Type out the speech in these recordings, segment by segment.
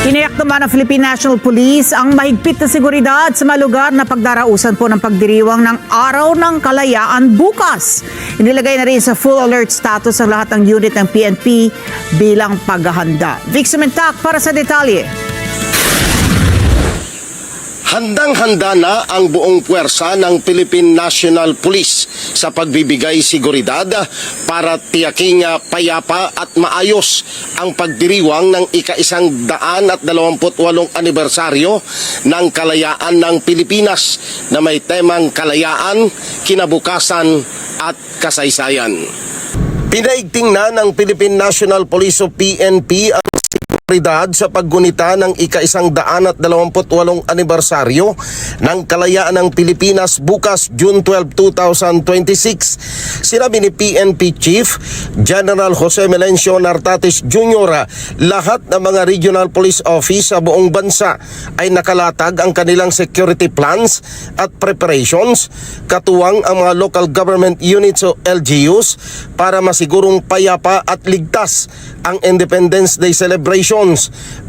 Tiniyak naman ng Philippine National Police ang mahigpit na seguridad sa mga lugar na pagdarausan po ng pagdiriwang ng Araw ng Kalayaan bukas. Inilagay na rin sa full alert status ang lahat ng unit ng PNP bilang paghahanda. Vic Sumentak para sa detalye. Handang-handa na ang buong puwersa ng Philippine National Police sa pagbibigay seguridad para tiyaking payapa at maayos ang pagdiriwang ng ika-128 anibersaryo ng kalayaan ng Pilipinas na may temang kalayaan, kinabukasan at kasaysayan. Pinaigting na ng Philippine National Police o PNP ang seguridad sa paggunita ng ika-128 anibersaryo ng kalayaan ng Pilipinas bukas June 12, 2026. Sinabi ni PNP Chief General Jose Melencio Nartates Jr., lahat ng mga regional police office sa buong bansa ay nakalatag ang kanilang security plans at preparations, katuwang ang mga local government units o LGUs para masigurong payapa at ligtas ang Independence Day celebration.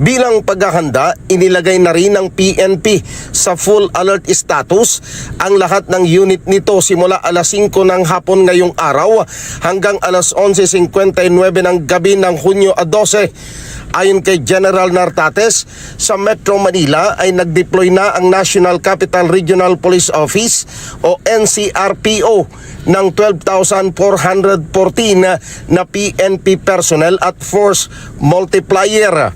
Bilang paghahanda, inilagay na rin ng PNP sa full alert status ang lahat ng unit nito simula alas 5 ng hapon ngayong araw hanggang alas 11:59 ng gabi ng Hunyo 12. Ayon kay General Nartates, sa Metro Manila ay nag-deploy na ang National Capital Regional Police Office o NCRPO ng 12,414 na PNP personnel at force multiplier.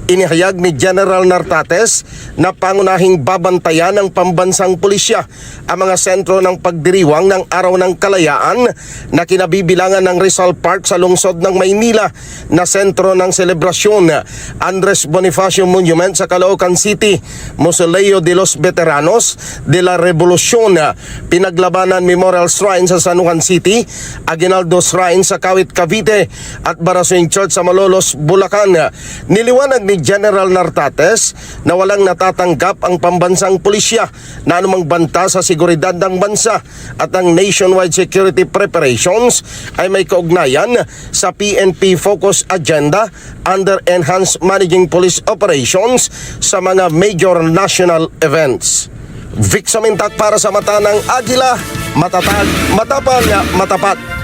Inihayag ni General Nartates na pangunahing babantayan ng pambansang pulisya ang mga sentro ng pagdiriwang ng Araw ng Kalayaan na kinabibilangan ng Rizal Park sa lungsod ng Maynila na sentro ng selebrasyon, Andres Bonifacio Monument sa Caloocan City, Mausoleo de los Veteranos de la Revolucion, Pinaglabanan Memorial Shrine sa San Juan City, Aguinaldo Shrine sa Kawit, Cavite at Barasing Church sa Malolos, Bulacan. Niliwanag ni General Nartates na walang natatanggap ang pambansang pulisya na anumang banta sa seguridad ng bansa at ang nationwide security preparations ay may kaugnayan sa PNP Focus Agenda under Enhanced Managing Police Operations sa mga major national events. Vic Sumentak para sa Mata ng Agila, matatag, matapang, matapat.